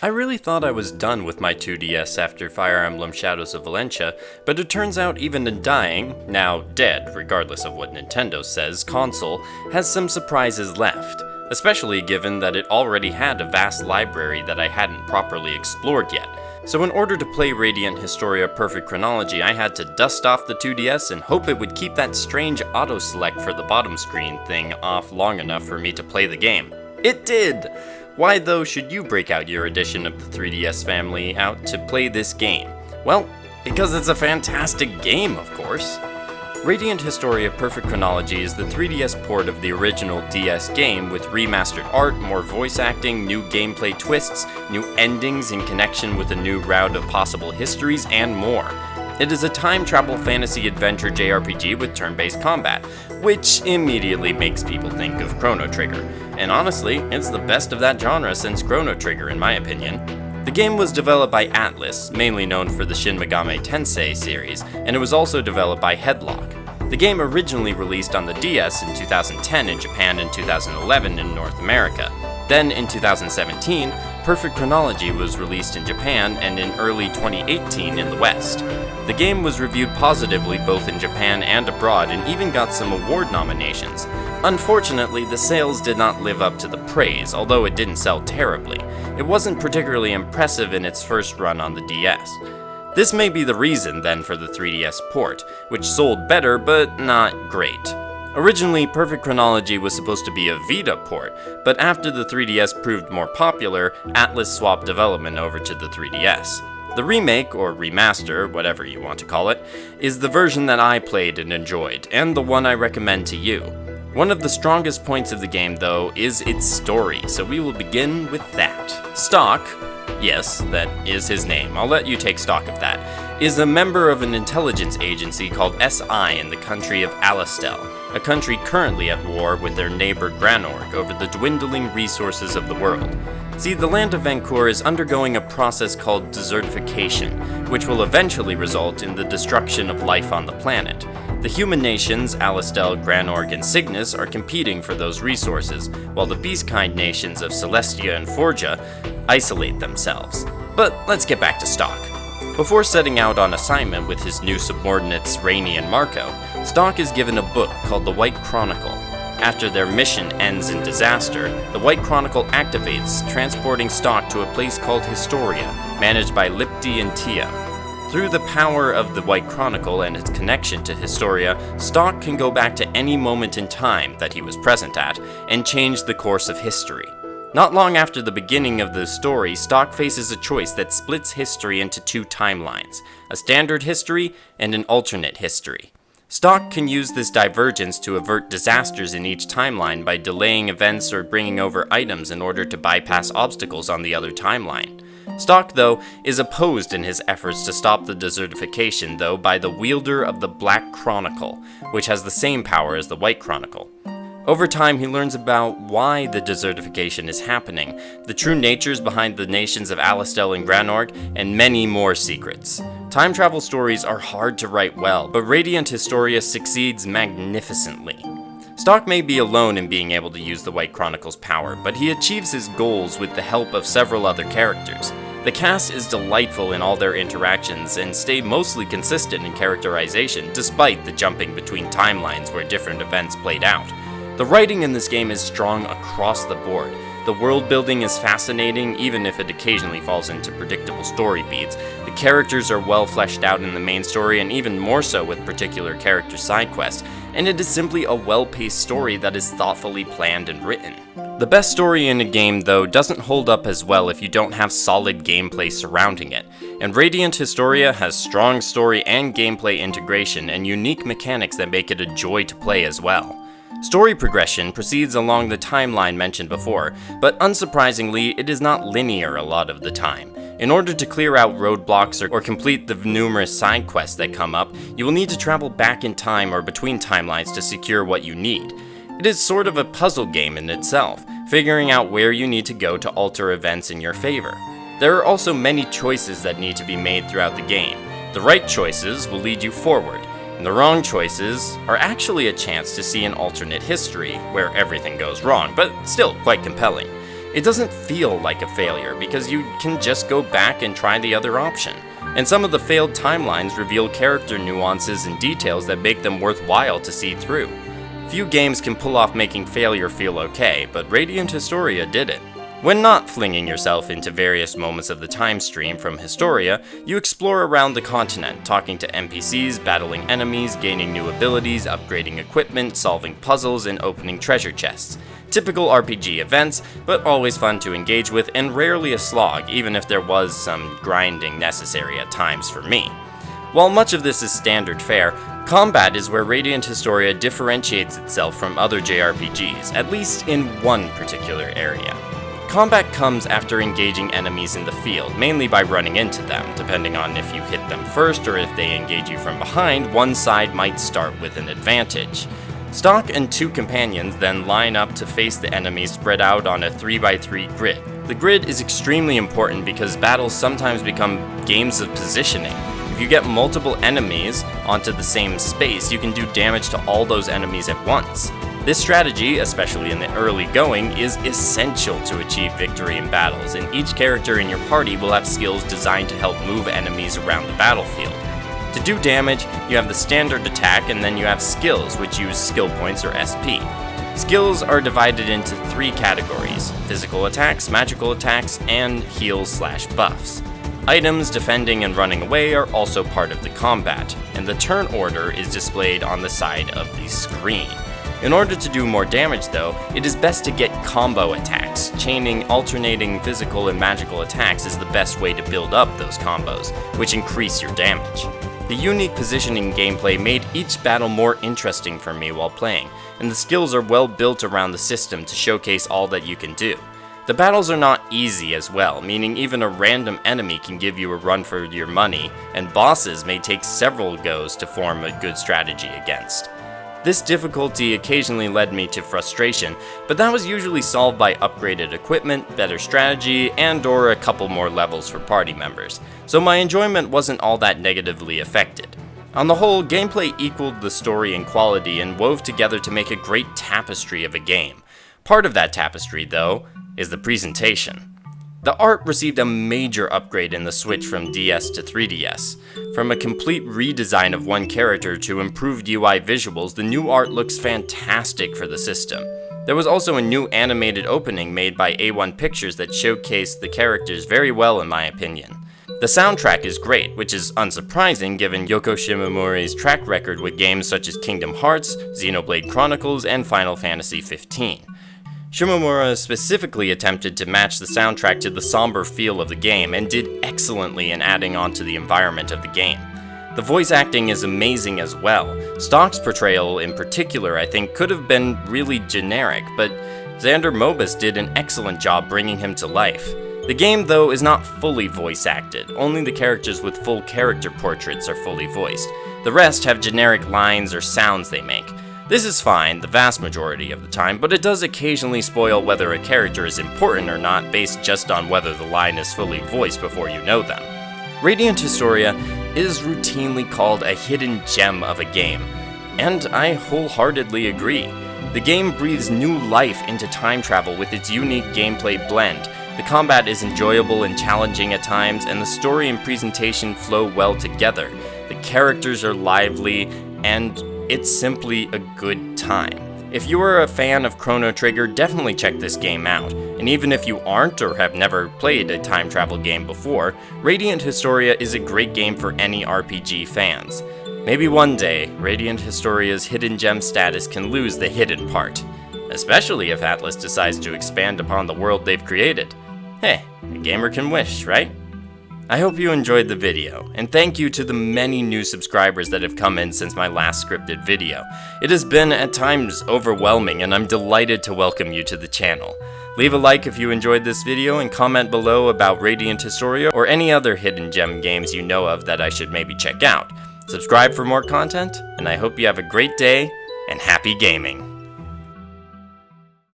I really thought I was done with my 2DS after Fire Emblem Shadows of Valentia, but it turns out even a dying, now dead regardless of what Nintendo says, console has some surprises left, especially given that it already had a vast library that I hadn't properly explored yet. So in order to play Radiant Historia Perfect Chronology, I had to dust off the 2DS and hope it would keep that strange auto-select for the bottom screen thing off long enough for me to play the game. It did! Why though should you break out your edition of the 3DS family out to play this game? Well, because it's a fantastic game, of course. Radiant Historia Perfect Chronology is the 3DS port of the original DS game with remastered art, more voice acting, new gameplay twists, new endings in connection with a new route of possible histories, and more. It is a time travel fantasy adventure JRPG with turn-based combat, which immediately makes people think of Chrono Trigger. And honestly, it's the best of that genre since Chrono Trigger in my opinion. The game was developed by Atlus, mainly known for the Shin Megami Tensei series, and it was also developed by Headlock. The game originally released on the DS in 2010 in Japan and 2011 in North America. Then in 2017, Perfect Chronology was released in Japan and in early 2018 in the West. The game was reviewed positively both in Japan and abroad and even got some award nominations. Unfortunately, the sales did not live up to the praise, although it didn't sell terribly. It wasn't particularly impressive in its first run on the DS. This may be the reason then for the 3DS port, which sold better but not great. Originally, Perfect Chronology was supposed to be a Vita port, but after the 3DS proved more popular, Atlus swapped development over to the 3DS. The remake, or remaster, whatever you want to call it, is the version that I played and enjoyed, and the one I recommend to you. One of the strongest points of the game, though, is its story, so we will begin with that. Stock, yes, that is his name, I'll let you take stock of that, is a member of an intelligence agency called SI in the country of Alistel, a country currently at war with their neighbor Granorg over the dwindling resources of the world. See, the land of Vancour is undergoing a process called desertification, which will eventually result in the destruction of life on the planet. The human nations, Alistel, Granorg, and Cygnus, are competing for those resources, while the beast-kind nations of Celestia and Forja isolate themselves. But let's get back to Stock. Before setting out on assignment with his new subordinates Rainy and Marco, Stock is given a book called the White Chronicle. After their mission ends in disaster, the White Chronicle activates, transporting Stock to a place called Historia, managed by Lipti and Tia. Through the power of the White Chronicle and its connection to Historia, Stock can go back to any moment in time that he was present at and change the course of history. Not long after the beginning of the story, Stock faces a choice that splits history into two timelines, a standard history and an alternate history. Stock can use this divergence to avert disasters in each timeline by delaying events or bringing over items in order to bypass obstacles on the other timeline. Stock, though, is opposed in his efforts to stop the desertification, though, by the wielder of the Black Chronicle, which has the same power as the White Chronicle. Over time, he learns about why the desertification is happening, the true natures behind the nations of Alistel and Granorg, and many more secrets. Time travel stories are hard to write well, but Radiant Historia succeeds magnificently. Stock may be alone in being able to use the White Chronicle's power, but he achieves his goals with the help of several other characters. The cast is delightful in all their interactions and stay mostly consistent in characterization despite the jumping between timelines where different events played out. The writing in this game is strong across the board. The world building is fascinating, even if it occasionally falls into predictable story beats. The characters are well fleshed out in the main story, and even more so with particular character side quests, and it is simply a well-paced story that is thoughtfully planned and written. The best story in a game, though, doesn't hold up as well if you don't have solid gameplay surrounding it, and Radiant Historia has strong story and gameplay integration and unique mechanics that make it a joy to play as well. Story progression proceeds along the timeline mentioned before, but unsurprisingly, it is not linear a lot of the time. In order to clear out roadblocks or complete the numerous side quests that come up, you will need to travel back in time or between timelines to secure what you need. It is sort of a puzzle game in itself, figuring out where you need to go to alter events in your favor. There are also many choices that need to be made throughout the game. The right choices will lead you forward, and the wrong choices are actually a chance to see an alternate history where everything goes wrong, but still quite compelling. It doesn't feel like a failure because you can just go back and try the other option. And some of the failed timelines reveal character nuances and details that make them worthwhile to see through. Few games can pull off making failure feel okay, but Radiant Historia did it. When not flinging yourself into various moments of the time stream from Historia, you explore around the continent, talking to NPCs, battling enemies, gaining new abilities, upgrading equipment, solving puzzles, and opening treasure chests. Typical RPG events, but always fun to engage with and rarely a slog, even if there was some grinding necessary at times for me. While much of this is standard fare, combat is where Radiant Historia differentiates itself from other JRPGs, at least in one particular area. Combat comes after engaging enemies in the field, mainly by running into them. Depending on if you hit them first or if they engage you from behind, one side might start with an advantage. Stock and two companions then line up to face the enemies spread out on a 3x3 grid. The grid is extremely important because battles sometimes become games of positioning. If you get multiple enemies onto the same space, you can do damage to all those enemies at once. This strategy, especially in the early going, is essential to achieve victory in battles, and each character in your party will have skills designed to help move enemies around the battlefield. To do damage, you have the standard attack, and then you have skills, which use skill points or SP. Skills are divided into three categories: physical attacks, magical attacks, and heals/buffs. Items, defending, and running away are also part of the combat, and the turn order is displayed on the side of the screen. In order to do more damage though, it is best to get combo attacks. Chaining alternating physical and magical attacks is the best way to build up those combos, which increase your damage. The unique positioning gameplay made each battle more interesting for me while playing, and the skills are well built around the system to showcase all that you can do. The battles are not easy as well, meaning even a random enemy can give you a run for your money, and bosses may take several goes to form a good strategy against. This difficulty occasionally led me to frustration, but that was usually solved by upgraded equipment, better strategy, and/or a couple more levels for party members, so my enjoyment wasn't all that negatively affected. On the whole, gameplay equaled the story in quality and wove together to make a great tapestry of a game. Part of that tapestry, though, is the presentation. The art received a major upgrade in the switch from DS to 3DS. From a complete redesign of one character to improved UI visuals, the new art looks fantastic for the system. There was also a new animated opening made by A1 Pictures that showcased the characters very well in my opinion. The soundtrack is great, which is unsurprising given Yoko Shimomura's track record with games such as Kingdom Hearts, Xenoblade Chronicles, and Final Fantasy XV. Shimomura specifically attempted to match the soundtrack to the somber feel of the game and did excellently in adding on to the environment of the game. The voice acting is amazing as well. Stock's portrayal in particular I think could have been really generic, but Xander Mobus did an excellent job bringing him to life. The game though is not fully voice acted, only the characters with full character portraits are fully voiced. The rest have generic lines or sounds they make. This is fine the vast majority of the time, but it does occasionally spoil whether a character is important or not based just on whether the line is fully voiced before you know them. Radiant Historia is routinely called a hidden gem of a game, and I wholeheartedly agree. The game breathes new life into time travel with its unique gameplay blend. The combat is enjoyable and challenging at times, and the story and presentation flow well together. The characters are lively, and it's simply a good time. If you are a fan of Chrono Trigger, definitely check this game out. And even if you aren't or have never played a time travel game before, Radiant Historia is a great game for any RPG fans. Maybe one day, Radiant Historia's hidden gem status can lose the hidden part. Especially if Atlus decides to expand upon the world they've created. Hey, a gamer can wish, right? I hope you enjoyed the video, and thank you to the many new subscribers that have come in since my last scripted video. It has been at times overwhelming, and I'm delighted to welcome you to the channel. Leave a like if you enjoyed this video, and comment below about Radiant Historia or any other hidden gem games you know of that I should maybe check out. Subscribe for more content, and I hope you have a great day, and happy gaming!